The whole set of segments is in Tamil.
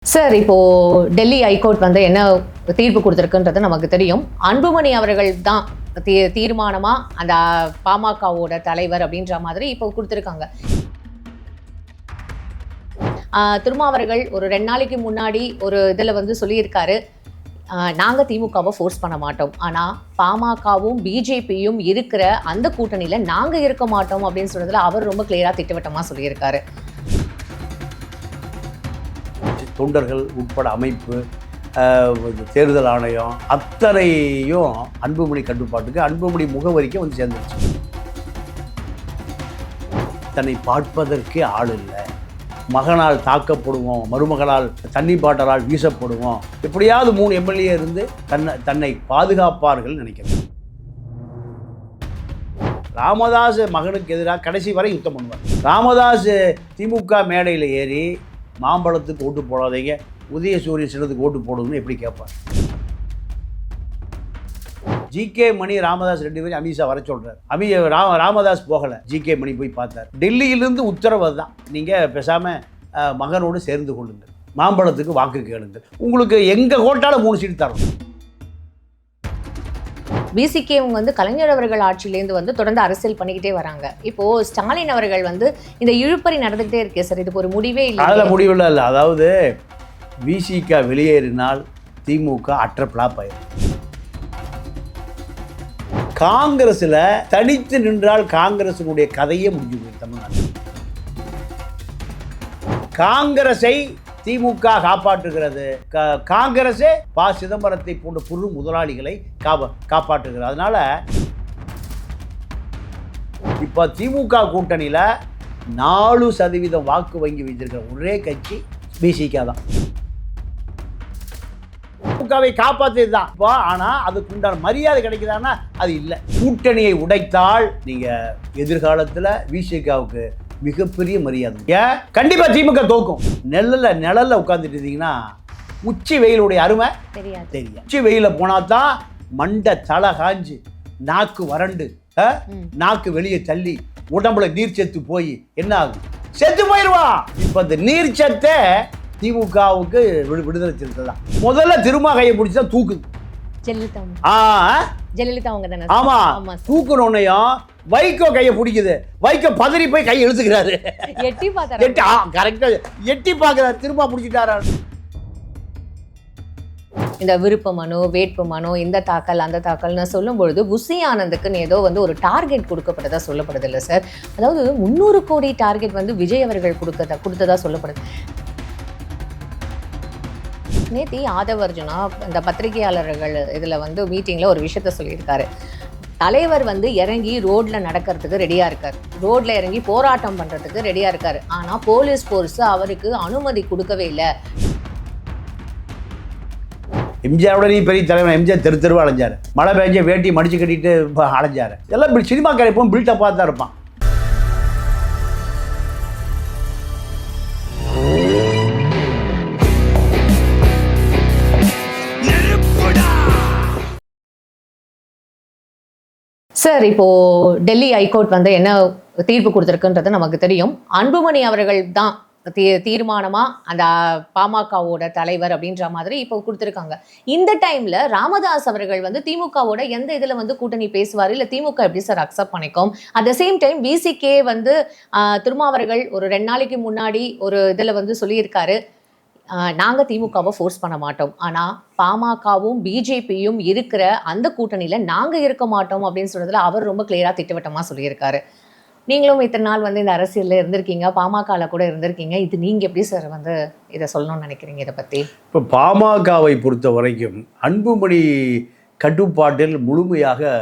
சார், இப்போ டெல்லி ஹைகோர்ட் வந்து என்ன தீர்ப்பு கொடுத்துருக்குன்றது நமக்கு தெரியும். அன்புமணி அவர்கள் தான் தீர்மானமா அந்த பாமகவோட தலைவர் அப்படின்ற மாதிரி இப்போ கொடுத்துருக்காங்க. திருமாவர்கள் ஒரு 2 நாளைக்கு முன்னாடி ஒரு இதில் வந்து சொல்லியிருக்காரு, நாங்கள் திமுகவை ஃபோர்ஸ் பண்ண மாட்டோம், ஆனால் பாமகவும் பிஜேபியும் இருக்கிற அந்த கூட்டணியில் நாங்கள் இருக்க மாட்டோம் அப்படின்னு சொன்னதில் அவர் ரொம்ப கிளியராக திட்டவட்டமாக சொல்லியிருக்காரு. தொண்டர்கள் உட்பட அமைப்பு, தேர்தல் ஆணையம் அத்தனையும் அன்புமணி கட்டுப்பாட்டுக்கு, அன்புமணி முகவரிக்கு வந்து சேர்ந்துருச்சு. தன்னை பார்ப்பதற்கே ஆள் இல்லை, மகனால் தாக்கப்படுவோம், மருமகளால் தண்ணி பாட்டலால் வீசப்படுவோம், எப்படியாவது 3 எம்எல்ஏ இருந்து தன்னை பாதுகாப்பார்கள் நினைக்கிறேன். ராமதாஸ் மகனுக்கு எதிராக கடைசி வரை யுத்தம் பண்ணுவார். ராமதாஸ் திமுக மேடையில் ஏறி மாம்பழத்துக்கு ஓட்டு போடாதீங்க, உதயசூரிய சின்னத்துக்கு ஓட்டு போடுங்கன்னு எப்படி கேட்பார்? ஜிகே மணி ராமதாஸ் 2 பேரும் அமித்ஷா வர சொல்றார். ராமதாஸ் போகலை, ஜிகே மணி போய் பார்த்தார். டெல்லியிலிருந்து உத்தரவு தான், நீங்கள் பேசாமல் மகனோடு சேர்ந்து கொள்ளுங்கள், மாம்பழத்துக்கு வாக்கு கேளுங்கள், உங்களுக்கு எங்கள் கோட்டால் 3 சீட்டு தரணும். பிசிகே வந்து கலைஞர் அவர்கள் ஆட்சியிலேருந்து வந்து தொடர்ந்து அரசியல் பண்ணிக்கிட்டே வராங்க. இப்போ ஸ்டாலின் அவர்கள் வந்து இந்த இழுப்பறி நடந்துகிட்டே இருக்கே சார், இதுக்கு ஒரு முடிவே இல்லை. அதில் முடிவில் இல்லை. அதாவது பிசிகா வெளியேறினால் திமுக அற்ற பிளாப் ஆயிடும். காங்கிரஸில் தனித்து நின்றால் காங்கிரசினுடைய கதையே முடிஞ்சு போயிடும். தமிழ்நாட்டில் காங்கிரஸை திமுக காப்பாற்றுகிறது. காங்கிரஸே ப. சிதம்பரத்தை போன்ற புது முதலாளிகளை காப்பாற்றுகிறது. அதனால இப்போ திமுக கூட்டணியில் 4% வாக்கு வங்கி வைத்திருக்கிற ஒரே கட்சி பிசிகா தான். திமுகவை காப்பாற்றியது தான் இப்போ. ஆனால் அதுக்கு உண்டான மரியாதை கிடைக்குதான்னா அது இல்லை. கூட்டணியை உடைத்தால் நீங்கள் எதிர்காலத்தில் பிசிகாவுக்கு மிகப்பெரிய மரியாதை. ஏன் கண்டிப்பா திமுக தோக்கும். நிழல்ல உட்கார்ந்துட்டு இருந்தீங்கன்னா உச்சி வெயிலுடைய அருமை தெரியாது. உச்சி வெயில போனா தான் மண்டை தலை காஞ்சு, நாக்கு வறண்டு, நாக்கு வெளியே தள்ளி, உடம்புல நீர் சத்து போய் என்ன ஆகும்? செத்து போயிடுவா. இப்ப இந்த நீர் சத்தை திமுகவுக்கு விடுதலை செலுத்தலாம். முதல்ல திரும்ப கையை பிடிச்சா தூக்குது. ஜெயலலிதா அவங்க தானே? ஆமா, தூக்குனோன்னையும் வைகோ கையை பிடிக்குது. வைகோ பதறி போய் கையை இழுத்துக்கிறாரு. எட்டி பார்க்கிறாரு, திரும்ப பிடிச்சிட்டாரா. இந்த விருப்ப மனு, வேட்பு மனு, இந்த தாக்கல் அந்த தாக்கல்னு சொல்லும் பொழுது புஷி ஆனந்துக்குன்னு ஏதோ வந்து ஒரு டார்கெட் கொடுக்கப்பட்டதா சொல்லப்படுது இல்லை சார்? அதாவது 300 கோடி டார்கெட் வந்து விஜய் அவர்கள் கொடுத்ததா சொல்லப்படுது. நேத்தி ஆதவ் அர்ஜுனா இந்த பத்திரிகையாளர்கள் இதில் வந்து மீட்டிங்கில் ஒரு விஷயத்த சொல்லியிருக்காரு. தலைவர் வந்து இறங்கி ரோட்டில் நடக்கிறதுக்கு ரெடியாக இருக்கார், ரோட்டில் இறங்கி போராட்டம் பண்ணுறதுக்கு ரெடியாக இருக்கார். ஆனால் போலீஸ் ஃபோர்ஸ் அவருக்கு அனுமதி கொடுக்கவே இல்லை. எம்ஜிஆரோட நீ பெரிய தலைவர். எம்ஜிஆர் தெருவா அலைஞ்சார், மழை பெஞ்ச வேட்டி மடிச்சு கட்டிட்டு அலைஞ்சார். எல்லாம் சினிமா கரைப்போம் பில்டப்பாக தான் இருப்பான். சார், இப்போ டெல்லி ஹைகோர்ட் வந்து என்ன தீர்ப்பு கொடுத்துருக்குன்றது நமக்கு தெரியும். அன்புமணி அவர்கள் தான் தீர்மானமா அந்த பாமகவோட தலைவர் அப்படின்ற மாதிரி இப்போ கொடுத்துருக்காங்க. இந்த டைம்ல ராமதாஸ் அவர்கள் வந்து திமுகவோட எந்த இதுல வந்து கூட்டணி பேசுவார், இல்ல திமுக எப்படி சார் அக்செப்ட் பண்ணிக்கும்? அட் த சேம் டைம் பிசிகே வந்து திருமாவர்கள் ஒரு 2 நாளைக்கு முன்னாடி ஒரு இதுல வந்து சொல்லியிருக்காரு, நாங்கள் திமுகவை ஃபோர்ஸ் பண்ண மாட்டோம், ஆனால் பாமகவும் பிஜேபியும் இருக்கிற அந்த கூட்டணியில் நாங்கள் இருக்க மாட்டோம் அப்படின்னு சொன்னதில் அவர் ரொம்ப கிளியராக திட்டவட்டமாக சொல்லியிருக்காரு. நீங்களும் இத்தனை நாள் வந்து இந்த அரசியலில் இருந்திருக்கீங்க, பாமகவில் கூட இருந்திருக்கீங்க. இது நீங்கள் எப்படி சார் வந்து இதை சொல்லணும்னு நினைக்கிறீங்க இதை பற்றி? இப்போ பாமகவை பொறுத்த வரைக்கும் அன்புமணி கட்டுப்பாட்டில் முழுமையாக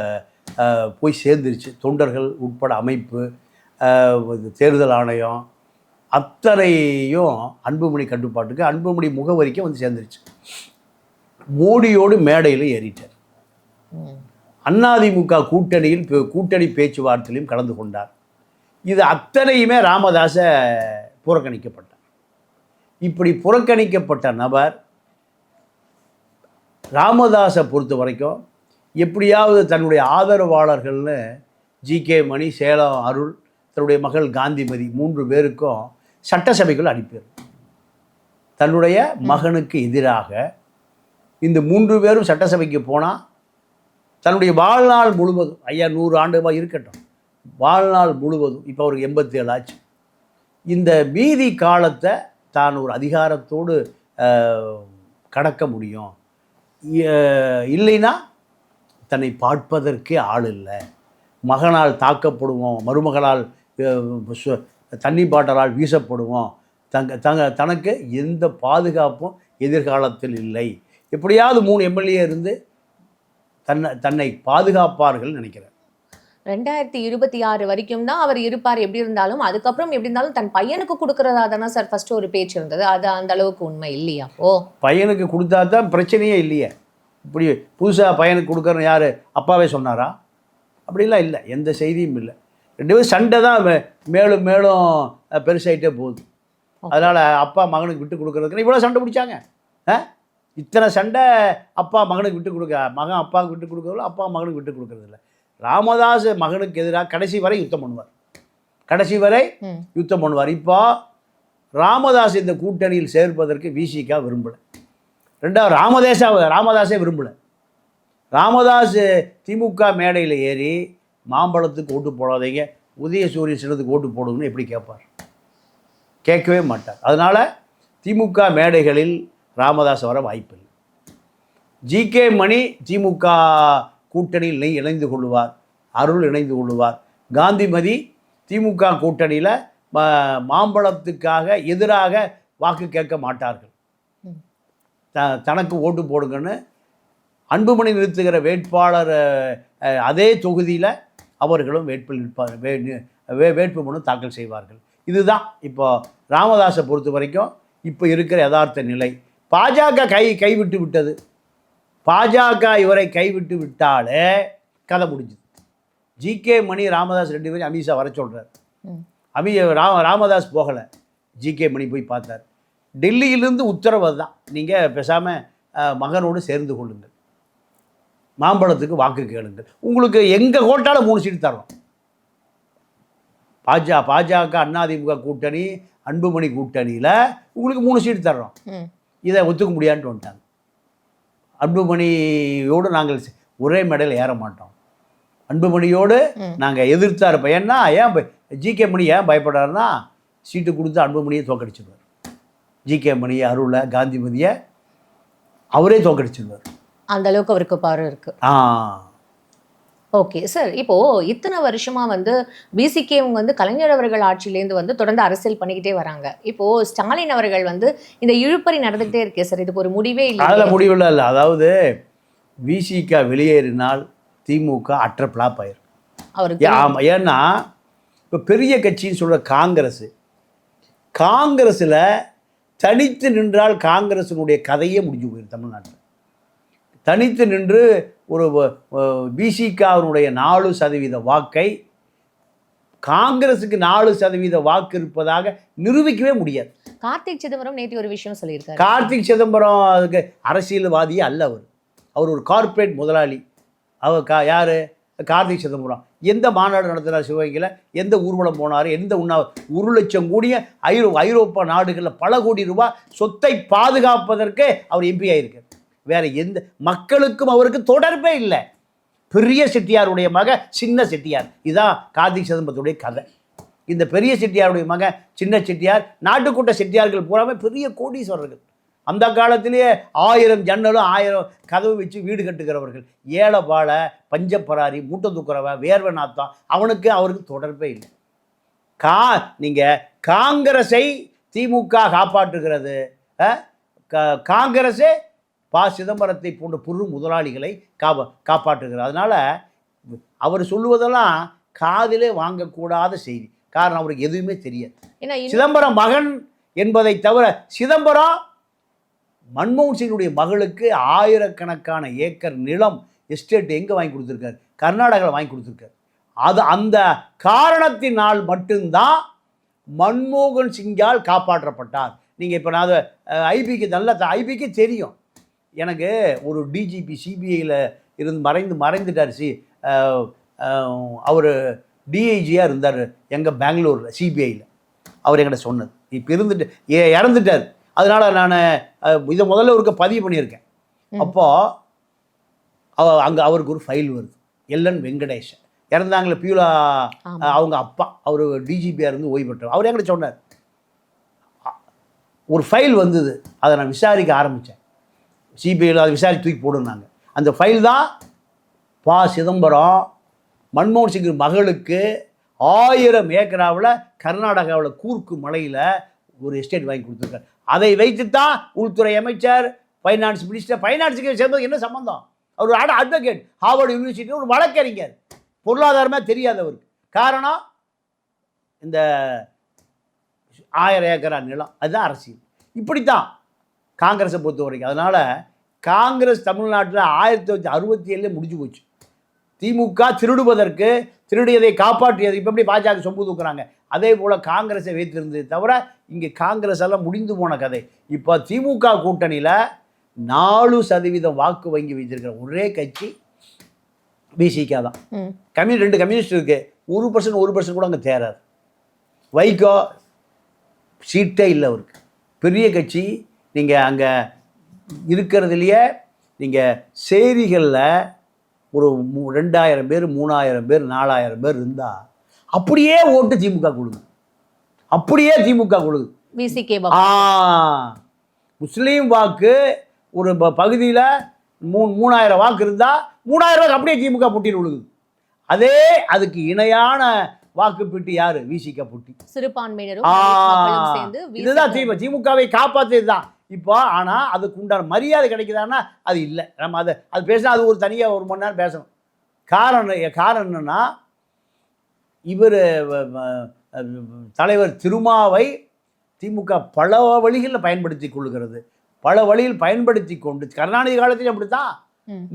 போய் சேர்ந்துருச்சு. தொண்டர்கள் உட்பட அமைப்பு, தேர்தல் ஆணையம் அத்தனையும் அன்புமணி கட்டுப்பாட்டுக்கு, அன்புமணி முகவரிக்கு வந்து சேர்ந்துருச்சு. மோடியோடு மேடையில் ஏறிட்டார். அதிமுக கூட்டணி பேச்சுவார்த்தையிலும் கலந்து கொண்டார். இது அத்தனையுமே ராமதாஸ புறக்கணிக்கப்பட்டார். இப்படி புறக்கணிக்கப்பட்ட நபர் ராமதாஸை பொறுத்த வரைக்கும் எப்படியாவது தன்னுடைய ஆதரவாளர்கள்னு ஜிகே மணி, சேலம் அருள், தன்னுடைய மகள் காந்திமதி 3 பேருக்கும் சட்டசபைக்குள் அனுப்பிடுது. தன்னுடைய மகனுக்கு எதிராக இந்த 3 பேரும் சட்டசபைக்கு போனால் தன்னுடைய வாழ்நாள் முழுவதும், ஐயா 100 ஆண்டுமா இருக்கட்டும், வாழ்நாள் முழுவதும், இப்போ அவருக்கு 87 ஆச்சு, இந்த மீதி காலத்தை தான் ஒரு அதிகாரத்தோடு கடக்க முடியும். இல்லைன்னா தன்னை பார்ப்பதற்கே ஆள் இல்லை, மகனால் தாக்கப்படுவோம், மருமகளால் தண்ணி பாட்டலால் வீசப்படுவோம், தனக்கு எந்த பாதுகாப்பும் எதிர்காலத்தில் இல்லை. எப்படியாவது 3 எம்எல்ஏ இருந்து தன்னை பாதுகாப்பார்கள் நினைக்கிறேன். 2026 வரைக்கும் தான் அவர் இருப்பார். எப்படி இருந்தாலும் அதுக்கப்புறம் எப்படி இருந்தாலும் தன் பையனுக்கு கொடுக்கறதா தானே சார் ஃபர்ஸ்ட் ஒரு பேச்சு இருந்தது. அது அந்த அளவுக்கு உண்மை இல்லையா? பையனுக்கு கொடுத்தா தான் பிரச்சனையே இல்லையே. இப்படி புதுசாக பையனுக்கு கொடுக்குறன்னு யார் அப்பாவே சொன்னாரா? அப்படிலாம் இல்லை, எந்த செய்தியும் இல்லை. 2 பேரும் சண்டை தான் மேலும் மேலும் பெருசாகிட்டே போகுது. அதனால் அப்பா மகனுக்கு விட்டு கொடுக்குறதுக்குன்னு இவ்வளோ சண்டை பிடிச்சாங்க. இத்தனை சண்டை அப்பா மகனுக்கு விட்டு கொடுக்க, மகன் அப்பாவுக்கு விட்டு கொடுக்குறதில்ல, அப்பா மகனுக்கு விட்டு கொடுக்குறதில்ல. ராமதாஸ் மகனுக்கு எதிராக கடைசி வரை யுத்தம் பண்ணுவார், கடைசி வரை யுத்தம் பண்ணுவார். இப்போ ராமதாஸ் இந்த கூட்டணியில் சேர்ப்பதற்கு விசிகா விரும்பலை. 2வது ராமதாஸே விரும்பலை. ராமதாஸ் திமுக மேடையில் ஏறி மாம்பழத்துக்கு ஓட்டு போடாதீங்க, உதயசூரியன் சின்னத்துக்கு ஓட்டு போடுங்கன்னு எப்படி கேட்பார்? கேட்கவே மாட்டார். அதனால் திமுக மேடைகளில் ராமதாஸ் வர வாய்ப்பில்லை. ஜிகே மணி திமுக கூட்டணியில் இணைந்து கொள்ளுவார், அருள் இணைந்து கொள்ளுவார். காந்திமதி திமுக கூட்டணியில் மாம்பழத்துக்காக எதிராக வாக்கு கேட்க மாட்டார்கள். தனக்கு ஓட்டு போடுங்கன்னு அன்புமணி நிறுத்துகிற வேட்பாளர் அதே தொகுதியில் அவர்களும் வேட்புமனு தாக்கல் செய்வார்கள். இதுதான் இப்போ ராமதாஸை பொறுத்த வரைக்கும் இப்போ இருக்கிற யதார்த்த நிலை. பாஜக கைவிட்டு விட்டது. பாஜக இவரை கைவிட்டு விட்டாலே கதை முடிஞ்சுது. ஜிகே மணி ராமதாஸ் 2 பேரும் அமித்ஷா வர சொல்கிறார். ராமதாஸ் போகலை, ஜிகே மணி போய் பார்த்தார். டெல்லியிலிருந்து உத்தரவு தான், நீங்கள் பேசாமல் மகனோடு சேர்ந்து கொள்ளுங்கள், மாம்பழத்துக்கு வாக்கு கேளுங்கள், உங்களுக்கு எங்கள் கோட்டால் 3 சீட்டு தரோம். பாஜக அதிமுக கூட்டணி அன்புமணி கூட்டணியில் உங்களுக்கு 3 சீட்டு தர்றோம், இதை ஒத்துக்க முடியாதுன்னு வந்துட்டாங்க. அன்புமணியோடு நாங்கள் ஒரே மேடையில் ஏற மாட்டோம், அன்புமணியோடு நாங்கள் எதிர்த்தா இருப்போம். ஏன்னா ஏன் ஜிகே மணி ஏன் பயப்படுறாருன்னா சீட்டு கொடுத்து அன்புமணியை தோக்கடிச்சிடுவார். ஜிகே மணியை, அருளை, காந்திமதியை அவரே தோக்கடிச்சிடுவார். அந்த அளவுக்கு அவருக்கு பாரு இருக்கு. ஓகே சார், இப்போ இத்தனை வருஷமா பிசிகே கலைஞர் அவர்கள் ஆட்சியிலேருந்து தொடர்ந்து அரசியல் பண்ணிக்கிட்டே வராங்க. இப்போ ஸ்டாலின் அவர்கள் இந்த இழுப்பறி நடந்துகிட்டே இருக்கே சார், இதுக்கு ஒரு முடிவே இல்லை. அதில் முடிவில் இல்லை. அதாவது விசிகா வெளியேறினால் திமுக அற்ற பிளாப் ஆயிரும் அவருக்கு. ஆமாம், ஏன்னா இப்போ பெரிய கட்சின்னு சொல்கிற காங்கிரஸில் தனித்து நின்றால் காங்கிரஸினுடைய கதையே முடிஞ்சு போயிடும். தமிழ்நாட்டில் தனித்து நின்று ஒரு பிசிகாவினுடைய 4% வாக்கை காங்கிரஸுக்கு 4% வாக்கு இருப்பதாக நிரூபிக்கவே முடியாது. கார்த்திக் சிதம்பரம் நேற்று ஒரு விஷயம் சொல்லியிருக்காரு. கார்த்திக் சிதம்பரம் அதுக்கு அரசியல்வாதியே அல்ல, அவர் ஒரு கார்ப்பரேட் முதலாளி. அவர் யார்? கார்த்திக் சிதம்பரம். எந்த மாநாடு நடத்துகிறார் சிவகங்கையில், எந்த ஊர்வலம் போனார், எந்த 1 லட்சம் கோடிய ஐரோப்பா நாடுகளில் பல கோடி ரூபாய் சொத்தை பாதுகாப்பதற்கு அவர் எம்பி ஆகியிருக்கார். வேற எந்த மக்களுக்கும் அவருக்கு தொடர்பே இல்லை. பெரிய செட்டியாருடைய மக சின்ன செட்டியார், இதுதான் கார்த்திக் சிதம்பரத்துடைய கதை. இந்த பெரிய செட்டியாருடைய மக சின்ன செட்டியார், நாட்டுக்கூட்ட செட்டியார்கள் பூராமே பெரிய கோடீஸ்வரர்கள். அந்த காலத்திலேயே 1000 ஜன்னலும் 1000 கதவு வச்சு வீடு கட்டுகிறவர்கள். ஏழை பாழ பஞ்சப்பராரி மூட்டை தூக்குறவன் வேர்வை நாத்தான், அவருக்கு தொடர்பே இல்லை. நீங்கள் காங்கிரஸை திமுக காப்பாற்றுகிறது, காங்கிரஸே சிதம்பரத்தை போன்ற புரு முதலாளிகளை காப்பாற்றுகிறார். அதனால் அவர் சொல்லுவதெல்லாம் காதிலே வாங்கக்கூடாத செய்தி. காரணம் அவருக்கு எதுவுமே தெரியாது. சிதம்பரம் மகன் என்பதை தவிர சிதம்பரம் மன்மோகன் சிங்குடைய மகளுக்கு 1000கணக்கான ஏக்கர் நிலம் எஸ்டேட் எங்கே வாங்கி கொடுத்துருக்காரு? கர்நாடகாவில் வாங்கி கொடுத்துருக்காரு. அந்த காரணத்தினால் மட்டும்தான் மன்மோகன் சிங்கால் காப்பாற்றப்பட்டார். நீங்கள் இப்போ நான் ஐபிக்கு தெரியும். எனக்கு ஒரு டிஜிபி சிபிஐயில் இருந்து மறைந்துட்டார். அவர் டிஐஜியாக இருந்தார் எங்கள் பெங்களூரில் சிபிஐயில். அவர் என்கிட்ட சொன்னது. இப்போ இறந்துட்டார். அதனால நான் இதை முதல்ல ஒருக்க பதிவு பண்ணியிருக்கேன். அப்போது அங்கே அவருக்கு ஒரு ஃபைல் வருது. எல்என் வெங்கடேஷன் இறந்தாங்களே பியூலா, அவங்க அப்பா, அவர் டிஜிபியாக இருந்து ஓய்வு பெற்றார். அவர் என்கிட்ட சொன்னார், ஒரு ஃபைல் வந்தது, அதை நான் விசாரிக்க ஆரம்பித்தேன். சிபிஐயில் அதை விசாரித்து தூக்கி போடுனாங்க. அந்த ஃபைல் தான் சிதம்பரம் மன்மோகன் சிங் மகளுக்கு 1000 ஏக்கராவில் கர்நாடகாவில் கூர்க்கு மலையில் ஒரு எஸ்டேட் வாங்கி கொடுத்துருக்காரு. அதை வைத்து தான் உள்துறை அமைச்சர், ஃபைனான்ஸ் மினிஸ்டர், ஃபைனான்ஸுக்கு சேர்ந்தது என்ன சம்பந்தம்? அவர் ஒரு அட்வொகேட், ஹார்வர்டு யூனிவர்சிட்டி ஒரு வழக்கறிஞர், பொருளாதாரமே தெரியாதவருக்கு. காரணம் இந்த 1000 ஏக்கரா நிலம், அதுதான் அரசியல். இப்படித்தான் காங்கிரஸை பொறுத்த வரைக்கும். அதனால் காங்கிரஸ் தமிழ்நாட்டில் 1967 முடிஞ்சு போச்சு. திமுக திருடுவதற்கு, திருடியதை காப்பாற்றியது. இப்போ எப்படி பாஜக சொம்பு தூக்குறாங்க, அதே போல் காங்கிரஸை வைத்திருந்தது தவிர இங்கே காங்கிரஸ் எல்லாம் முடிந்து போன கதை. இப்போ திமுக கூட்டணியில் 4% வாக்கு வங்கி வைத்திருக்கிற ஒரே கட்சி பிசிகா தான். 2 கம்யூனிஸ்ட் இருக்குது, 1% கூட அங்கே தேராது. வைகோ சீட்டே இல்லை அவருக்கு. பெரிய கட்சி. நீங்கள் அங்கே இருக்கிறதுலையே நீங்கள் சேரிகளில் ஒரு 2000 பேர், 3000 பேர், 4000 பேர் இருந்தால் அப்படியே ஓட்டு திமுக கொடுங்க, அப்படியே திமுக கொடுங்க. முஸ்லீம் வாக்கு ஒரு பகுதியில் 3000 வாக்கு இருந்தால் 3000 வாக்கு அப்படியே திமுக புட்டியில் விழுகுது. அதே அதுக்கு இணையான வாக்கு பெட்டி யாரு? விசிக புட்டி. இதுதான் திமுகவை காப்பாற்றியது தான் இப்போ. ஆனால் அதுக்கு உண்டான மரியாதை கிடைக்குதான்னா அது இல்லை. நம்ம அது பேசினா அது ஒரு தனியாக 1 மணி நேரம் பேசணும். காரணம் என்னன்னா, இவர் தலைவர் திருமாவை திமுக பல வழிகளில் பயன்படுத்தி கொள்ளுகிறது. பல வழியில் பயன்படுத்தி கொண்டு, கருணாநிதி காலத்திலும் அப்படித்தான்.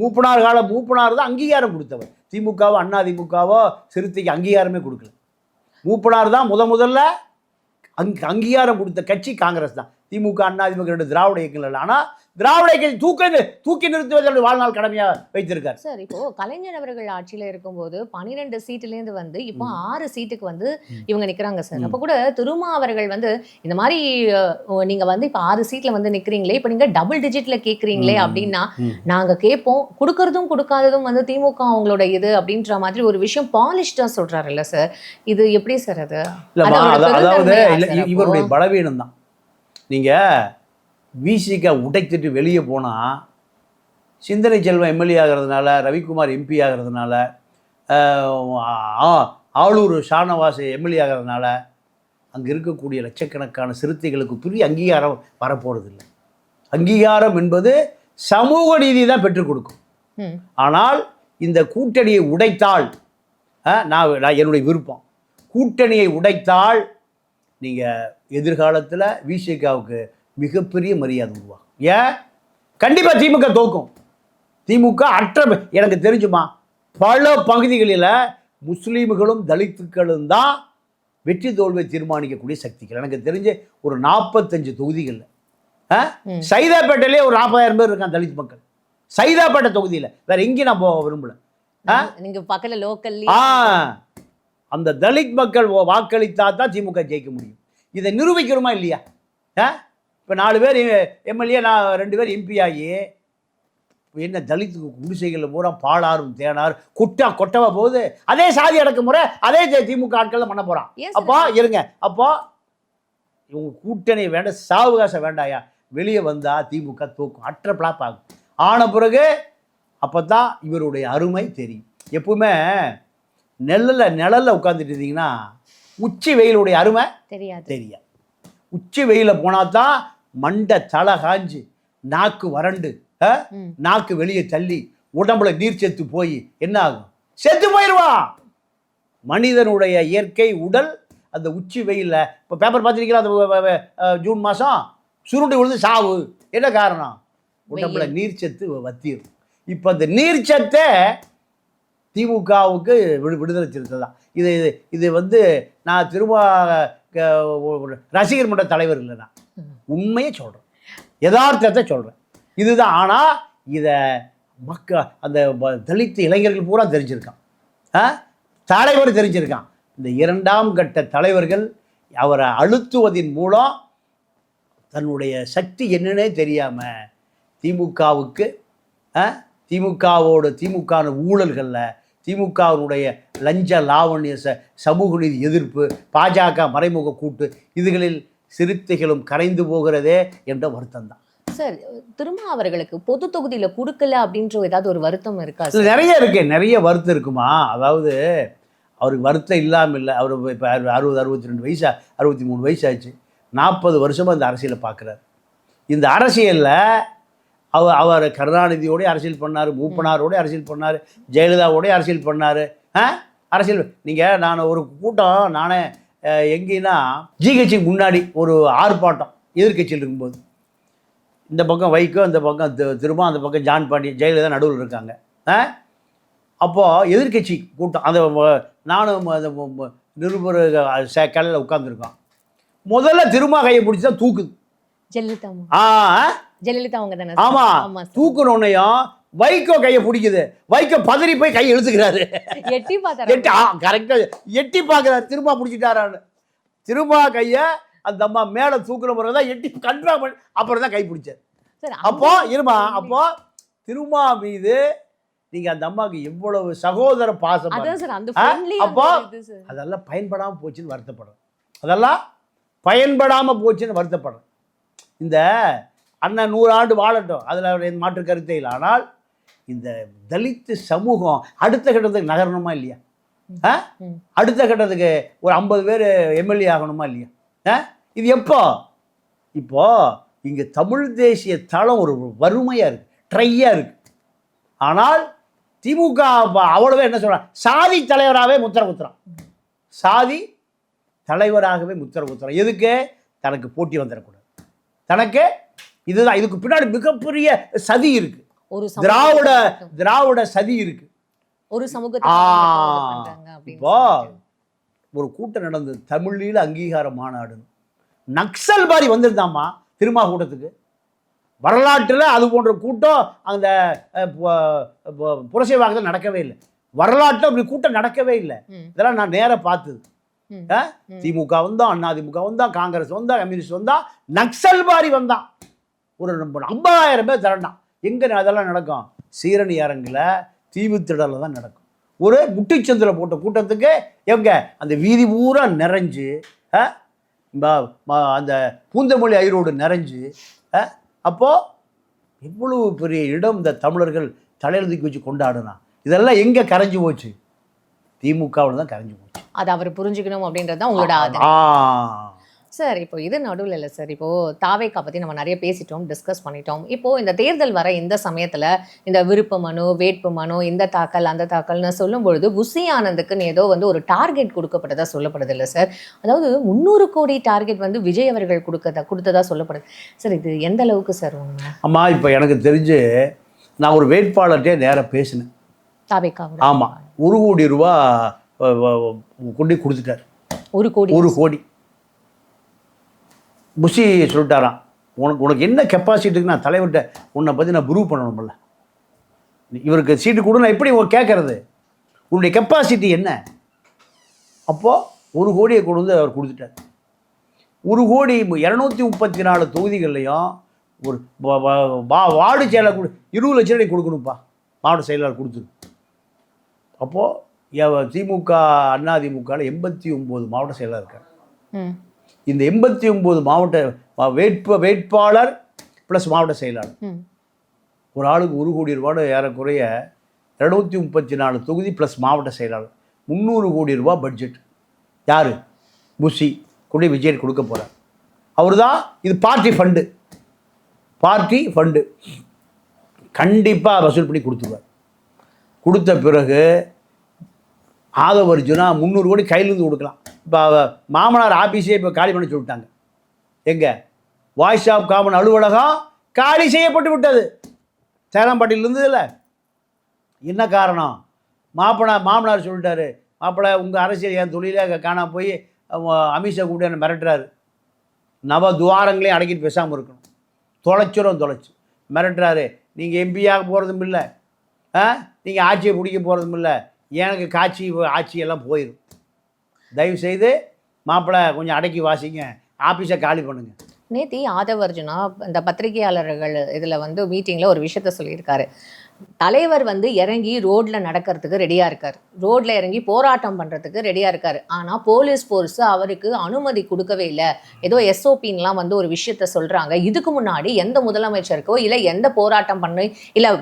மூப்பனார் தான் அங்கீகாரம் கொடுத்தவர். திமுகவோ அதிமுகவோ சிறுத்தைக்கு அங்கீகாரமே கொடுக்கல. மூப்பனார் தான் முதல்ல அங்கீகாரம் கொடுத்த கட்சி காங்கிரஸ் தான். திமுக அதிமுக 2 திராவிட இயக்கங்கள் இல்லை. ஆனால் திராவிட இயக்கத்தை தூக்கி நிறுத்துவதற்கு வாழ்நாள் கடமையாக வைத்திருக்கார். சார், இப்போ கலைஞர் அவர்கள் ஆட்சியில் இருக்கும்போது 12 சீட்டுலேருந்து வந்து இப்போ 6 சீட்டுக்கு வந்து இவங்க நிற்கிறாங்க சார். அப்போ கூட திருமா அவர்கள் வந்து இந்த மாதிரி நீங்கள் வந்து இப்போ 6 சீட்டில் வந்து நிற்கிறீங்களே, இப்போ நீங்கள் டபுள் டிஜிட்டில் கேட்குறீங்களே அப்படின்னா நாங்கள் கேட்போம், கொடுக்கறதும் கொடுக்காததும் வந்து திமுக அவங்களோட இது அப்படின்ற மாதிரி ஒரு விஷயம் பாலிஷ்டாக சொல்கிறாருல்ல சார். இது எப்படி சார்? அது அதாவது இவருடைய பலவீனம் தான். நீங்கள் விசிக உடைத்துட்டு வெளியே போனால் சிந்தனை செல்வம் எம்எல்ஏ ஆகிறதுனால, ரவிக்குமார் எம்பி ஆகிறதுனால, ஆளூர் ஷானவாஸ் எம்எல்ஏ ஆகிறதுனால அங்கே இருக்கக்கூடிய லட்சக்கணக்கான சிறுத்தைகளுக்கு பெரிய அங்கீகாரம் வரப்போகிறதில்லை. அங்கீகாரம் என்பது சமூக நீதி தான் பெற்றுக் கொடுக்கும். ஆனால் இந்த கூட்டணியை உடைத்தால், நான் என்னுடைய விருப்பம், கூட்டணியை உடைத்தால் நீங்கள் எதிர்காலத்தில் விசிகாவுக்கு மிகப்பெரிய மரியாதை உருவாகும். ஏன்? கண்டிப்பாக திமுக தோக்கும். திமுக எனக்கு தெரிஞ்சுமா, பல பகுதிகளில் முஸ்லீம்களும் தலித்துக்களும் தான் வெற்றி தோல்வியை தீர்மானிக்கக்கூடிய சக்திகள். எனக்கு தெரிஞ்ச ஒரு 45 தொகுதிகளில், சைதாப்பேட்டையிலே ஒரு 40,000 பேர் இருக்கான் தலித் மக்கள். சைதாப்பேட்டை தொகுதியில், வேற எங்கேயும் நான் போக விரும்பல. நீங்க பக்கத்துல லோக்கல் அந்த தலித் மக்கள் வாக்களித்தா தான் திமுக ஜெயிக்க முடியும். இதை நிரூபிக்கிறோமா இல்லையா? இப்போ 4 பேர் எம்எல்ஏ, நான் 2 பேர் எம்பி ஆகி என்ன தலித்துக்கு குடிசைகளில் பூரா பாலாறும் தேனார் கொட்டவா போகுது. அதே சாதி அடக்குமுறை அதே திமுக ஆட்கள் பண்ண போகிறான். அப்போ இருங்க, அப்போ இவங்க கூட்டணி வேண்டாம், சாவகாசம் வேண்டாயா, வெளியே வந்தால் திமுக தூக்கும், பிளாப் ஆகும். ஆன பிறகு அப்போ தான் இவருடைய அருமை தெரியும். எப்பவுமே நிழலில் உட்காந்துட்டு இருந்தீங்கன்னா உச்சி வெயிலுடைய அருமை தெரியாது. உச்சி வெயிலில் போனால் தான் மண்டை தலை காஞ்சு, நாக்கு வறண்டு, நாக்கு வெளியே தள்ளி, உடம்புல நீர் செத்து போய் என்ன ஆகும்? செத்து போயிடுவான். மனிதனுடைய இயற்கை உடல் அந்த உச்சி வெயிலில், இப்போ பேப்பர் பார்த்துருக்கீங்களா, அந்த ஜூன் மாதம் சுருண்டு விழுந்து சாவு. என்ன காரணம்? உடம்புல நீர் சத்து வத்திரும். இப்போ அந்த நீர் சத்தை திமுகவுக்கு விடுதலை சிறுத்தை தான். இது வந்து நான் திரும்ப ரசிகர் மன்ற தலைவர் இல்லை, நான் உண்மையை சொல்கிறேன், யதார்த்தத்தை சொல்கிறேன். இதுதான். ஆனால் இதை அந்த தலித் இளைஞர்கள் பூரா தெரிஞ்சிருக்கான், தலைவர் தெரிஞ்சிருக்கான். இந்த 2ஆம் கட்ட தலைவர்கள் அவரை அழுத்துவதன் மூலம் தன்னுடைய சக்தி என்னன்னே தெரியாமல் திமுகவுக்கு திமுக ஊழல்களில் திமுகவினுடைய லஞ்ச லாவண்ய சமூக நீதி எதிர்ப்பு பாஜக மறைமுக கூட்டு இதுகளில் சிறுத்தைகளும் கரைந்து போகிறதே என்ற வருத்தம் தான். சார், திருமா அவர்களுக்கு பொது தொகுதியில கொடுக்கல அப்படின்ற ஏதாவது ஒரு வருத்தம் இருக்கா? நிறைய வருத்தம் இருக்குமா. அதாவது அவருக்கு வருத்தம் இல்லாமல் இல்லை. அவர் இப்போ 62 வயசு 63 வயசு ஆச்சு. 40 வருஷமாக இந்த அரசியலை பார்க்குறாரு. இந்த அரசியலில் அவர் கருணாநிதியோடய அரசியல் பண்ணார், மூப்பனாரோடய அரசியல் பண்ணார், ஜெயலலிதாவோடய அரசியல் பண்ணார். அரசியல் நீங்கள் நான் ஒரு கூட்டம் நானே எங்கேன்னா ஜிஹெச்சுக்கு முன்னாடி ஒரு ஆர்ப்பாட்டம் எதிர்கட்சியில் இருக்கும்போது இந்த பக்கம் வைகோ, இந்த பக்கம் திரும்ப, அந்த பக்கம் ஜான் பாண்டியன், ஜெயலலிதா நடுவில் இருக்காங்க. அப்போது எதிர்கட்சி கூட்டம் அந்த நானும் அந்த நிருபர் கலையில் உட்காந்துருக்கோம். முதல்ல திரும்ப கையை பிடிச்சி தான் தூக்குது ஜெயலலிதா அவங்க தானே? ஆமா, தூக்குனோன்னையும் வைகோ கையை பிடிக்குது. வைகோ பதறி போய் கையை இழுத்துக்கிறாரு. கரெக்டா எட்டி பார்க்கிறாரு, திரும்ப பிடிச்சிட்டாரான்னு. திரும்ப கையை அந்த அம்மா மேலே தூக்குற பிறகு தான் எட்டி கன்ஃபார்ம் பண்ணி அப்புறம் தான் கை பிடிச்சார். அப்போ திருமா மீது நீங்க அந்த அம்மாவுக்கு எவ்வளவு சகோதர பாசம். அப்போ அதெல்லாம் பயன்படாமல் போச்சுன்னு வருத்தப்படுறேன். அதெல்லாம் பயன்படாமல் போச்சுன்னு வருத்தப்படுறேன். இந்த அண்ணன் 100 ஆண்டு வாழட்டும், அதில் மாற்று கருத்தை இல்லை. ஆனால் இந்த தலித்து சமூகம் அடுத்த கட்டத்துக்கு நகரணுமா இல்லையா? அடுத்த கட்டத்துக்கு ஒரு 50 பேர் எம்எல்ஏ ஆகணுமா இல்லையா? இது எப்போ? இப்போ இங்கே தமிழ் தேசிய தளம் ஒரு வறுமையாக இருக்குது, ட்ரையாக இருக்குது. ஆனால் திமுக அவ்வளவே என்ன சொல்கிறான், சாதி தலைவராகவே முத்திர குத்துறான். சாதி தலைவராகவே முத்திர குத்துறான். எதுக்கு? தனக்கு போட்டி வந்துடக்கூடாது. தனக்கு இதுதான். இதுக்கு பின்னாடி மிகப்பெரிய சதி இருக்கு. ஒரு திராவிட சதி இருக்கு. ஒரு சமூகத்தை இப்போ ஒரு கூட்டம் நடந்தது, தமிழீழ அங்கீகார மாநாடுன்னு. நக்சல் மாதிரி வந்திருந்தாமா திருமா கூட்டத்துக்கு. வரலாற்றில் அது போன்ற கூட்டம் அந்த புரட்சிவாக்கத்தில் நடக்கவே இல்லை. வரலாற்றில் அப்படி கூட்டம் நடக்கவே இல்லை. இதெல்லாம் நான் நேராக பார்த்தது. திமுக வந்தான், அதிமுக வந்தான், காங்கிரஸ் வந்தா, கம்யூனிஸ்ட் வந்தா, நக்சல் மாதிரி வந்தான். ஒரு 50,000 பேர் திரண்டான். எங்கே அதெல்லாம் நடக்கும்? சீரணி அரங்கில் தீவுத்திடலில் தான் நடக்கும். ஒரு முட்டிச்சந்தில் போட்ட கூட்டத்துக்கு எங்க அந்த வீதி பூரா நிறைஞ்சு, அந்த பூந்தமல்லி ஐரோடு நிறைஞ்சு, அப்போது எவ்வளவு பெரிய இடம் இந்த தமிழர்கள் தலையில் தூக்கி வச்சு கொண்டாடுனா. இதெல்லாம் எங்கே கரைஞ்சி போச்சு? திமுகவில் தான் கரைஞ்சி போச்சு. அதை அவர் புரிஞ்சுக்கணும் அப்படின்றது தான் உங்களோட ஆதங்கம். சார், இப்போ இது நடுவில் இல்லை சார். இப்போது தாவேக்கா பற்றி நம்ம நிறைய பேசிட்டோம், டிஸ்கஸ் பண்ணிட்டோம். இப்போது இந்த தேர்தல் வர இந்த சமயத்தில் இந்த விருப்ப மனு, வேட்பு மனு, இந்த தாக்கல் அந்த தாக்கல்னு சொல்லும் பொழுது புசி ஆனந்துக்குன்னு ஏதோ ஒரு டார்கெட் கொடுக்கப்பட்டதா சொல்லப்படுது இல்லை சார்? அதாவது 300 கோடி டார்கெட் விஜய் அவர்கள் கொடுத்ததா சொல்லப்படுது சார். இது எந்த அளவுக்கு சார் உண்மை? அம்மா, இப்போ எனக்கு தெரிஞ்சு நான் ஒரு வேட்பாளர்கிட்டே நேராக பேசினேன். தாவேக்கா? ஆமாம், 1 கோடி ரூபா கொண்டு கொடுத்துட்டார். 1 கோடி புஷி சொல்லிட்டாராம், உனக்கு என்ன கெப்பாசிட்டிக்கு நான் தலைவர்கிட்ட உன்னை பற்றி நான் ப்ரூவ் பண்ணணும்ல, இவருக்கு சீட்டு கொடு, நான் எப்படி கேட்குறது, உன்னுடைய கெப்பாசிட்டி என்ன? அப்போது 1 கோடியை கொண்டு வந்து அவர் கொடுத்துட்டார். 1 கோடி 234 தொகுதிகள்லையும் ஒரு வார்டு செயலாளர் 20 லட்சம் ரூபாய் கொடுக்கணும்ப்பா, மாவட்ட செயலாளர் கொடுத்துரு. அப்போது திமுக அதிமுகவில் 89 மாவட்ட செயலாளர் இருக்காங்க. இந்த 89 மாவட்ட வேட்பாளர் ப்ளஸ் மாவட்ட செயலாளர் ஒரு ஆளுக்கு 1 கோடி ரூபான்னு ஏறக்குறைய 234 தொகுதி ப்ளஸ் மாவட்ட செயலாளர் 300 கோடி ரூபா பட்ஜெட். யார்? புஷி கொண்டு விஜய் கொடுக்க போகிறார். அவர் தான் இது பார்ட்டி ஃபண்டு கண்டிப்பாக வசூல் பண்ணி கொடுத்துருவார். கொடுத்த பிறகு ஆதவர்ஜுனா 300 கோடி கையிலேருந்து கொடுக்கலாம். இப்போ மாமனார் ஆஃபீஸே இப்போ காலி பண்ணி சொல்லிட்டாங்க. எங்கே? வாய்ஸ் ஆஃப் காமன் அலுவலகம் காலி செய்யப்பட்டு விட்டது. சேலம்பாட்டியில் இருந்ததில்ல. என்ன காரணம்? மாமனார் சொல்லிட்டாரு, மாப்பிள்ளை உங்கள் அரசியல் என் தொழிலே காணாம போய் அமித்ஷா கூப்பிட்டு என்ன மிரட்டுறாரு, நவ துவாரங்களையும் அடக்கிட்டு பேசாமல் இருக்கணும், தொலைச்சு மிரட்டுறாரு. நீங்கள் எம்பியாக போகிறதும் இல்லை, நீங்கள் ஆட்சியை பிடிக்க போகிறதும் இல்லை, எனக்கு ஆட்சியெல்லாம் போயிடும். தயவுசெய்து மாப்பிள்ளை கொஞ்சம் அடக்கி வாசிங்க, ஆஃபீஸை காலி பண்ணுங்க. நேத்தி ஆதவ அர்ஜுனா இந்த பத்திரிகையாளர்கள் இதுல வந்து மீட்டிங்ல ஒரு விஷயத்த சொல்லியிருக்காரு. தலைவர் வந்து இறங்கி ரோட்ல நடக்கிறதுக்கு ரெடியா இருக்காரு. ரோட்ல இறங்கி போராட்டம் பண்றதுக்கு ரெடியா இருக்காரு. ஆனா போலீஸ் ஃபோர்ஸ் அவருக்கு அனுமதி கொடுக்கவே இல்ல. ஏதோ எஸ்ஓபின்லாம் வந்து ஒரு விஷயத்த சொல்றாங்க. இதுக்கு முன்னாடி எந்த முதலமைச்சருக்கோ இல்ல எந்த போராட்டம் பண்ணி இல்ல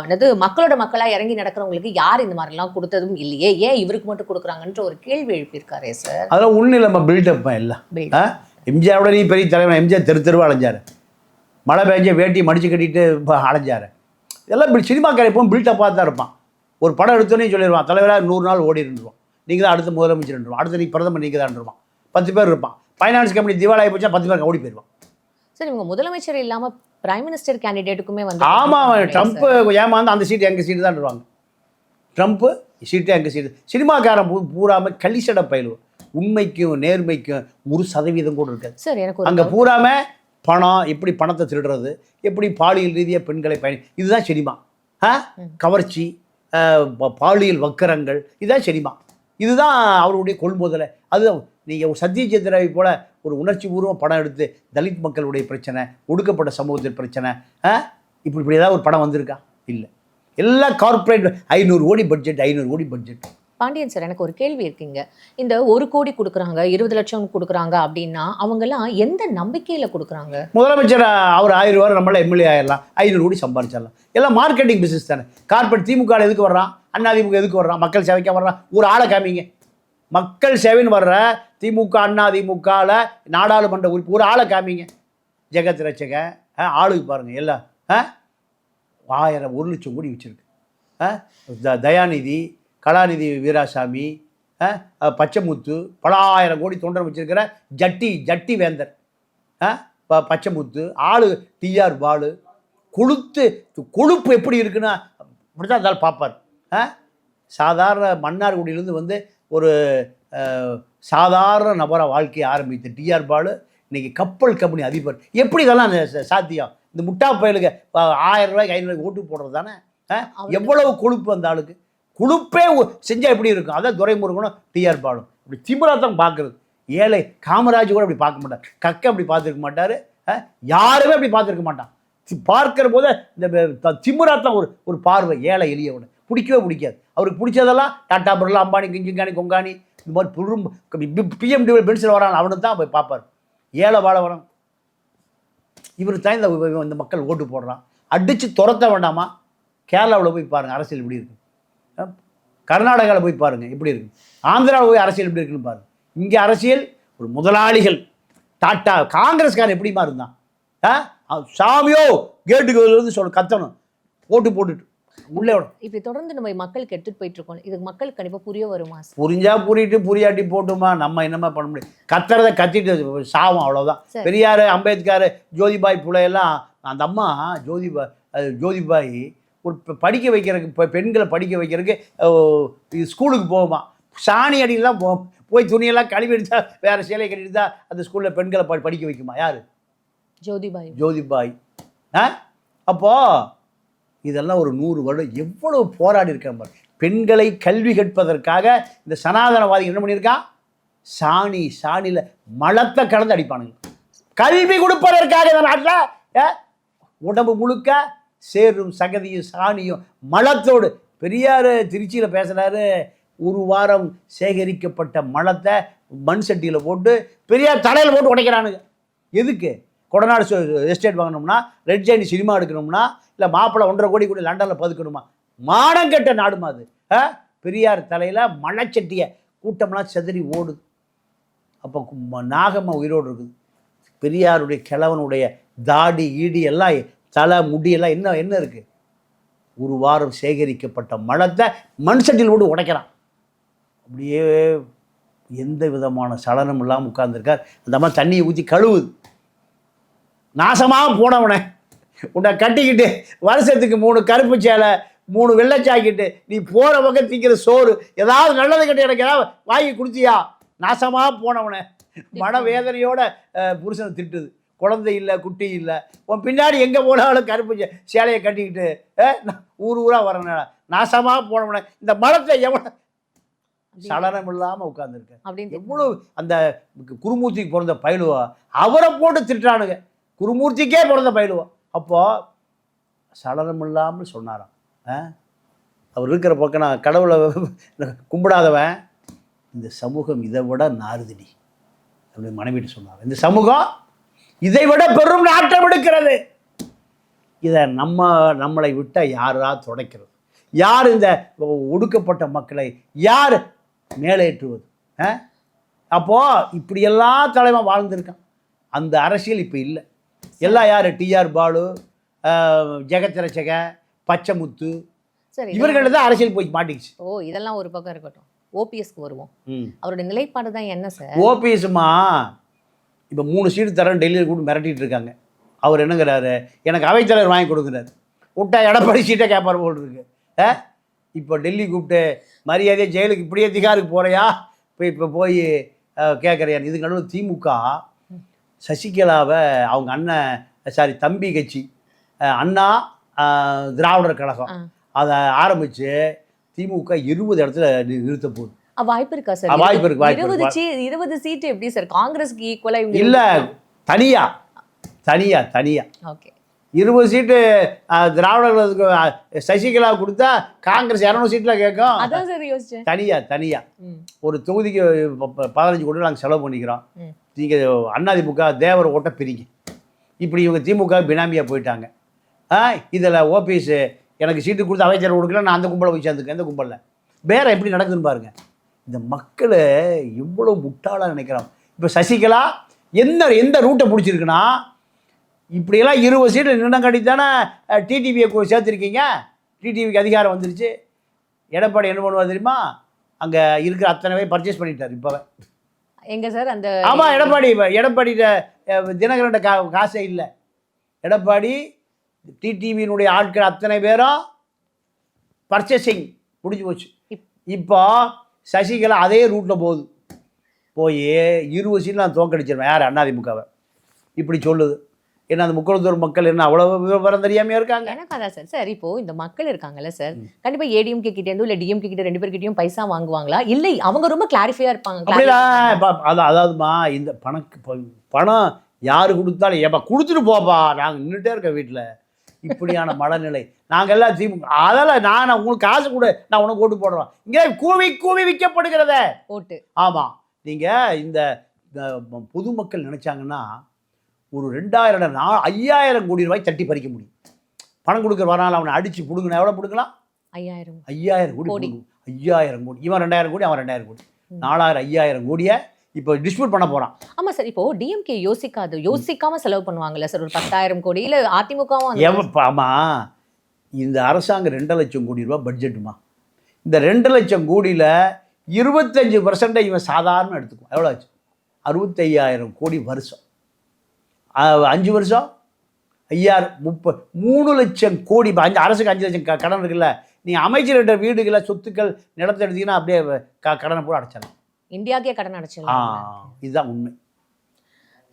என்னது மக்களோட மக்களா இறங்கி நடக்கிறவங்களுக்கு யார் இந்த மாதிரிலாம் கொடுத்ததும் இல்லையே, ஏன் இவருக்கு மட்டும் கொடுக்குறாங்கன்ற ஒரு கேள்வி எழுப்பியிருக்காரே சார். அதெல்லாம் ஒன்றும் இல்லை, நம்ம பில்டப் இல்லை. எம்ஜிஆரோட நீ பெரிய தலைவர், எம்ஜிஆர் தெருவா அலைஞ்சார். மழை பெஞ்ச வேட்டி மடிச்சு கட்டிட்டு அலைஞ்சார். இதெல்லாம் சினிமாக்கார எப்பவும் பில்டப்பாக தான் இருப்பான். ஒரு படம் எடுத்தோன்னே சொல்லிடுவான், தலைவராக 100 நாள் ஓடி இருந்துருவான், நீங்கள் தான் அடுத்த முதலமைச்சர்ன்றான், அடுத்த நீ பிரதமர் நீங்கள் தான் இருப்பான். 10 பேர் இருப்பான். ஃபைனான்ஸ் கம்பெனி திவாலாகி போச்சா 10 பேர் ஓடி போயிடுவான். சார் இவங்க முதலமைச்சர் இல்லாமல் பிரைம் மினிஸ்டர் கேண்டிடேட்டுக்குமே வந்து ஆமாம், ட்ரம்ப்பு ஏமாந்து அந்த சீட்டு எங்கள் சீட்டு தான் இருவாங்க. ட்ரம்ப்பு சீட்டு எங்கள் சீட்டு. சினிமாக்காரன் பூராமல் கலிசட பயிலுவோம். உண்மைக்கும் நேர்மைக்கும் 1% கூட இருக்காது சார். எனக்கு அங்கே பூராமல் பணம், எப்படி பணத்தை திருடுறது, எப்படி பாலியல் ரீதியாக பெண்களை இதுதான் சினிமா. கவர்ச்சி, பாலியல் வக்கரங்கள், இதுதான் சினிமா. இதுதான் அவருடைய கொள்முதலை. அது நீங்கள் சத்யஜித்ராவை போல ஒரு உணர்ச்சி பூர்வம் படம் எடுத்து தலித் மக்களுடைய பிரச்சனை, ஒடுக்கப்பட்ட சமூகத்தின் பிரச்சனை, இப்படி ஏதாவது ஒரு படம் வந்திருக்கா? இல்லை. எல்லாம் கார்பரேட். 500 கோடி பட்ஜெட், 500 கோடி பட்ஜெட். பாண்டியன் சார், எனக்கு ஒரு கேள்வி இருக்குங்க. இந்த 1 கோடி கொடுக்குறாங்க, 20 லட்சம் கொடுக்குறாங்க அப்படின்னா அவங்கெல்லாம் எந்த நம்பிக்கையில் கொடுக்குறாங்க? முதலமைச்சர் அவர் 1000 ரூபா நம்மளால் எம்எல்ஏ ஆயிடலாம், 500 கோடி சம்பாதிச்சிடலாம். எல்லாம் மார்க்கெட்டிங் பிஸ்னஸ் தானே. கார்பரேட் திமுக எதுக்கு வர்றான், அதிமுக எதுக்கு வர்றான்? மக்கள் சேவைக்காக வர்றான். ஒரு ஆளை காமிங்க. மக்கள் சேவைன்னு வர்ற திமுக அதிமுகவில் நாடாளுமன்ற உறுப்பு ஒரு ஆளை காமிங்க. ஜெகத் ரட்சக ஆளுக்கு பாருங்கள். எல்லாம் 1000 1 லட்சம் கோடி வச்சுருக்கு. தயாநிதி, கலாநிதி வீராசாமி, பச்சைமுத்து, பல 1000 கோடி தொண்டர் வச்சிருக்கிற ஜட்டி வேந்தர், பச்சைமுத்து, ஆளு டிஆர் பாலு. கொழுப்பு எப்படி இருக்குன்னா அப்படி தான் இருந்தாலும் பார்ப்பார். சாதாரண மன்னார்குடியிலேருந்து வந்து ஒரு சாதாரண நபராக வாழ்க்கையை ஆரம்பித்த டிஆர் பாலு இன்னைக்கு கப்பல் கம்பெனி அதிபர். எப்படி இதெல்லாம் சாத்தியம்? இந்த முட்டா பயலுக்கு 1000 ரூபாய்க்கு 500 ரூபாய்க்கு ஓட்டு போடுறது தானே. எவ்வளவு கொழுப்பு அந்த ஆளுக்கு. கொழுப்பே செஞ்சால் எப்படி இருக்கும்? அதான் துரைமுருகனும் டிஆர் பாலும். அப்படி திமிராத்தான் பார்க்குறது. ஏழை காமராஜ் கூட அப்படி பார்க்க மாட்டார். கக்க அப்படி பார்த்துருக்க மாட்டார். யாருமே அப்படி பார்த்துருக்க மாட்டான். பார்க்கிற போது இந்த திமிராத்தான் ஒரு பார்வை ஏழை எளியவோட பிடிக்கவே பிடிக்காது. அவருக்கு பிடிச்சதெல்லாம் டாட்டா பிர்லா, அம்பானி, கிஞ்சிங்கானி, கொங்கானி, இந்த மாதிரி பிஎம்டி பென்சில் வரான் அவனு தான் போய் பார்ப்பார். ஏழை வாழ வரம். இவர் தான் இந்த மக்கள் ஓட்டு போடுறான். அடித்து துரத்த வேண்டாமா? கேரளாவில் போய் பாருங்கள் அரசியல் எப்படி இருக்குது. கர்நாடகாவில் போய் பாருங்கள் எப்படி இருக்குது. ஆந்திராவில் போய் அரசியல் எப்படி இருக்குன்னு பாருங்கள். இங்கே அரசியல் ஒரு முதலாளிகள். டாட்டா காங்கிரஸ்காரன் எப்படிமா இருந்தான்? சாமியோ கேட்டுக்கு வந்து கத்தணும், போட்டுட்டு உள்ளே விடும். இப்படி தொடர்ந்து நம்ம மக்களுக்கு எடுத்துகிட்டு போயிட்டு இருக்கோம். இதுக்கு மக்களுக்கு கண்டிப்பாக புரிய வருமா? புரிஞ்சா புரியிட்டு, புரியாட்டி போட்டுமா. நம்ம என்னமா பண்ண முடியும்? கத்துறதை கத்திட்டு சாவும், அவ்வளோதான். பெரியார், அம்பேத்கர், ஜோதிபாய் புலையெல்லாம் அந்த அம்மா ஜோதிபாய் ஒரு படிக்க வைக்கிறதுக்கு, பெண்களை படிக்க வைக்கிறதுக்கு ஸ்கூலுக்கு போகுமா. சாணி அடியில் தான் போய் துணியெல்லாம் கழுவி எடுத்தா, வேறு சேலையை கட்டிட்டு தான் அந்த ஸ்கூலில் பெண்களை படிக்க வைக்குமா? யார்? ஜோதிபாய். அப்போது இதெல்லாம் ஒரு 100 வருடம் எவ்வளவு போராடி இருக்காங்க. பெண்களை கல்வி கற்பதற்காக இந்த சனாதனவாதி என்ன பண்ணியிருக்கான்? சாணியில் மலத்தை கலந்து அடிப்பானுங்க. கல்வி கொடுப்பதற்காக இந்த நாட்டில் உடம்பு முழுக்க சேரும் சகதியும் சாணியும் மலத்தோடு. பெரியார் திருச்சியில் பேசுகிறாரு, 1 வாரம் சேகரிக்கப்பட்ட மலத்தை மண் சட்டியில் போட்டு பெரியார் தலையில் போட்டு உடைக்கிறானுங்க. எதுக்கு? கொடநாடு எஸ்டேட் வாங்கணும்னா, ரெட் ஜெயினி சினிமா எடுக்கணும்னா, இல்லை மாப்பிள்ளை 1.5 கோடி கூட லண்டனில் பதுக்கணுமா? மானம் கெட்ட நாடுமா அது? பெரியார் தலையில் மலைச்சட்டியை கூட்டம்லாம் செதறி ஓடுது. அப்போ நாகம்மா உயிரோடு இருக்குது. பெரியாருடைய கிழவனுடைய தாடி ஈடி எல்லாம், தலை முடியெல்லாம் என்ன இருக்குது? 1 வாரம் சேகரிக்கப்பட்ட மலத்தை மண் சட்டியில் போட்டு உடைக்கிறான். அப்படியே எந்த விதமான சலனம் இல்லாமல் உட்கார்ந்துருக்கார். அந்த மாதிரி தண்ணியை ஊற்றி கழுவுது. நாசமாக போனவனே, உன்னை கட்டிக்கிட்டு வருஷத்துக்கு 3 கருப்பு சேலை, 3 வெள்ளை ஜாக்கெட்டு, நீ போகிற பக்கம் திங்கிற சோறு, ஏதாவது நல்லது கட்டி எனக்கு ஏதாவது வாங்கி கொடுத்தியா? நாசமாக போனவனே. மனவேதனையோட புருஷனை திட்டுது. குழந்தை இல்லை, குட்டி இல்லை, உன் பின்னாடி எங்கே போனாலும் கருப்பு சேலையை கட்டிக்கிட்டு ஊராக வரணும். நாசமாக போனவனே. இந்த மலத்தை எவனை சலனம் இல்லாமல் உட்கார்ந்துருக்காரு. அப்படின்னு எவ்வளவு அந்த குருமூர்த்திக்கு பிறந்த பயிலுவா அவரை போட்டு திட்டுறானுங்க. குருமூர்த்திக்கே பிறந்த பயிலுவா. அப்போ சலனம் இல்லாமல் சொன்னாராம். அவர் இருக்கிற பக்கம் நான் கடவுளை கும்பிடாதவன், இந்த சமூகம் இதை விட நாறுதடி அப்படின்னு மனைவிட்டு சொன்னார். இந்த சமூகம் இதை விட பெரும் நாட்டம் எடுக்கிறது. இதை நம்மளை விட்ட யாரா துடைக்கிறது? யார் இந்த ஒடுக்கப்பட்ட மக்களை யார் மேலேற்றுவது? அப்போ இப்படியெல்லாம் தலைவன் வாழ்ந்திருக்கான். அந்த அரசியல் இப்போ இல்லை. எல்லாம் யார்? டிஆர் பாலு, ஜெகத்ரட்சகன், பச்சைமுத்து, இவர்கள் தான் அரசியல் போய் மாட்டிக்கிச்சு. இதெல்லாம் ஒரு பக்கம் இருக்கட்டும். ஓபிஎஸ்க்கு வருவோம். அவருடைய நிலைப்பாடு தான் என்ன சார்? ஓபிஎஸ்மா இப்போ 3 சீட்டு தரேன் டெல்லியில் கூட மிரட்டிட்டு இருக்காங்க. அவர் என்னங்கிறாரு, எனக்கு அவைத்தலைவர் வாங்கி கொடுக்குறாரு. விட்டா எடப்பாடி சீட்டை கேட்பார் போல் இருக்கு. இப்போ டெல்லி கூப்பிட்டு மரியாதையை ஜெயிலுக்கு இப்படியே திகாருக்கு போகிறையா இப்போ போய் கேட்குறியா? இதுக்கு நடுவில் திமுக சசிகலாவை அவங்க அண்ணன் தம்பி கட்சி அண்ணா திராவிடர் கழகம் அதை ஆரம்பித்து திமுக 20 இடத்துல நிறுத்த போகுது. வாய்ப்பு இருக்கா சார்? வாய்ப்பு இருக்கு. 20 சீட்டு எப்படி சார் காங்கிரஸ்க்கு ஈக்குவலா? இல்லை, தனியா. ஓகே, 20 சீட்டு திராவிடர்களுக்கு சசிகலா கொடுத்தா காங்கிரஸ் 200 சீட்டில் கேட்கும். அதான் சார் யோசிச்சேன். தனியா ஒரு தொகுதிக்கு 15 கோடி நாங்கள் செலவு பண்ணிக்கிறோம். நீங்கள் அதிமுக தேவர் ஓட்ட பிரிங்க. இப்படி இவங்க திமுக பினாமியாக போயிட்டாங்க. இதில் ஓபிஎஸ் எனக்கு சீட்டு கொடுத்து அமைச்சர் கொடுக்கல, நான் அந்த கும்பலை போய் சேர்ந்துக்கேன். இந்த கும்பலில் வேற எப்படி நடக்குதுன்னு பாருங்க. இந்த மக்களை எவ்வளோ முட்டாளாக நினைக்கிறாங்க. இப்போ சசிகலா எந்த ரூட்டை பிடிச்சிருக்குன்னா, இப்படியெல்லாம் 20 சீட்டு நின்னம் கட்டி தானே டிடிவியை சேர்த்துருக்கீங்க. டிடிவிக்கு அதிகாரம் வந்துருச்சு. எடப்பாடி என்ன பண்ணுவார் தெரியுமா? அங்கே இருக்கிற அத்தனை பேர் பர்ச்சேஸ் பண்ணிட்டார். இப்போ எங்க சார் அந்த? ஆமாம், எடப்பாடி தினகரன் காசே இல்லை. எடப்பாடி டிடிவியினுடைய ஆட்கள் அத்தனை பேரும் பர்ச்சேசிங் முடிஞ்சு போச்சு. இப்போ சசிகலா அதே ரூட்டில் போய் 20 சீட்டில் நான் தோக்கடிச்சிருவேன். யார்? அதிமுகவை. இப்படி சொல்லுது. ஏன்னா அந்த முக்குளத்தூர் மக்கள் என்ன அவ்வளோ விவரம் தெரியாமையா இருக்காங்க? எனக்கு அதான் சார். சார் இப்போ இந்த மக்கள் இருக்காங்கல்ல சார், கண்டிப்பாக ஏடிஎம்கே கிட்டேருந்து இல்லை டிஎம்கே கிட்ட 2 பேர்கிட்டையும் பைசா வாங்குவாங்களா? இல்லை அவங்க ரொம்ப கிளாரிஃபையாக இருப்பாங்க? அதாவதுமா இந்த பணம் யாரு கொடுத்தாலும் ஏப்பா கொடுத்துட்டு போப்பா, நாங்கள் நின்றுட்டே இருக்கோம் வீட்டில். இப்படியான மனநிலை நாங்கள் எல்லாம் திமுக. அதெல்லாம் நான் உங்களுக்கு காசு கூட நான் உனக்கு ஓட்டு போடுறோம். இங்கே கூவி விற்கப்படுகிறத ஓட்டு. ஆமாம், நீங்கள் இந்த பொதுமக்கள் நினைச்சாங்கன்னா ஒரு 2000 5000 கோடி ரூபாய் தட்டி பறிக்க முடியும். பணம் கொடுக்குற வரனால அவனை அடித்து பிடுங்கணும். எவ்வளோ பிடுங்கலாம்? 5000 கோடி. 5000 கோடி. இவன் 2000 கோடி, அவன் 2000 கோடி. 4000 5000 கோடியை இப்போ டிஸ்ட்ரிபியூட் பண்ண போகிறான். ஆமாம் சார். இப்போ டிஎம்கே யோசிக்காம செலவு பண்ணுவாங்கல்ல சார், ஒரு 10,000 கோடி. இல்லை அதிமுகவும். ஆமாம், இந்த அரசாங்கம் 2 லட்சம் கோடி ரூபா பட்ஜெட்டுமா. இந்த 2 லட்சம் கோடியில் 25% இவன் சாதாரண எடுத்துக்குவான். எவ்வளோ ஆச்சு? 65,000 கோடி வருஷம். 5 வருஷம் 3 லட்சம் கோடி. அரசுக்கு 5 லட்சம் கடன் இருக்குல்ல. நீங்கள் அமைச்சர்கிட்ட வீடுகளை சொத்துக்கள் நிலத்தை எடுத்தீங்கன்னா அப்படியே கடனை கூட அடைச்சிடலாம். இந்தியாவுக்கே கடன் அடைச்சிடலாம். இதுதான் உண்மை.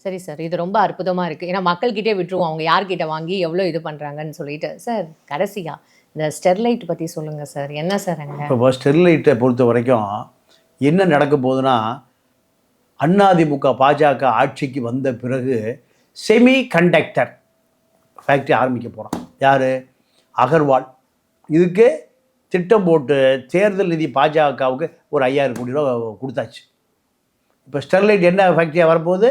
சரி சார், இது ரொம்ப அற்புதமாக இருக்குது. ஏன்னா மக்கள்கிட்டே விட்டுருவோம் அவங்க யார்கிட்ட வாங்கி எவ்வளோ இது பண்ணுறாங்கன்னு சொல்லிட்டு. சார் கடைசியாக இந்த ஸ்டெர்லைட் பற்றி சொல்லுங்கள் சார். என்ன சார் அங்கே இப்போ ஸ்டெர்லைட்டை பொறுத்த வரைக்கும் என்ன நடக்க போகுதுன்னா, அதிமுக பாஜக ஆட்சிக்கு வந்த பிறகு செமி கண்டக்டர் ஃபேக்ட்ரி ஆரம்பிக்க போகிறான். யார்? அகர்வால். இதுக்கு திட்டம் போட்டு தேர்தல் நிதி பாஜகவுக்கு ஒரு 5000 கோடி ரூபா கொடுத்தாச்சு. இப்போ ஸ்டெர்லைட் என்ன ஃபேக்ட்ரியாக வரப்போகுது?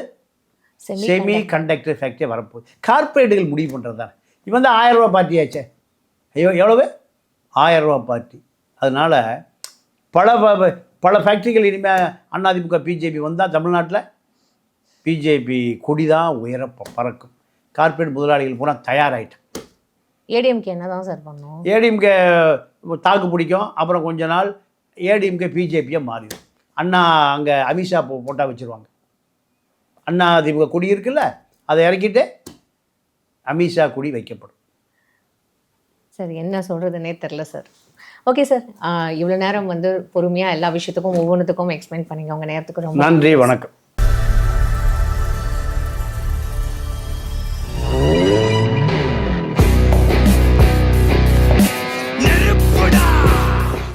செமி கண்டக்டர் ஃபேக்ட்ரியாக வரப்போகுது. கார்பரேட்டுகள் முடிவு பண்ணுறது தானே. இவன் தான் 1000 ரூபா பார்ட்டி ஆச்சே. எவ்வளவு? 1000 ரூபா பார்ட்டி. அதனால் பல ஃபேக்ட்ரிகள் இனிமேல் அதிமுக பிஜேபி வந்தால் தமிழ்நாட்டில் பிஜேபி கொடி தான் உயர பறக்கும். கார்பரேட் முதலாளிகள் பூரா தயாராகிட்டேன். ஏடிஎம்கே என்ன தான் சார் பண்ணும்? ஏடிஎம்கே தாக்கு பிடிக்கும். அப்புறம் கொஞ்ச நாள் ஏடிஎம்கே பிஜேபியாக மாறிடும். அங்கே அமித்ஷா போட்டால் வச்சுருவாங்க. அதிமுக கொடி இருக்குல்ல, அதை இறக்கிட்டு அமித்ஷா கொடி வைக்கப்படும். சார் என்ன சொல்கிறதுனே தெரில சார். ஓகே சார், இவ்வளோ நேரம் பொறுமையாக எல்லா விஷயத்துக்கும் ஒவ்வொன்றுத்துக்கும் எக்ஸ்பிளைன் பண்ணிங்க. உங்கள் நேரத்துக்கு ரொம்ப நன்றி. வணக்கம்.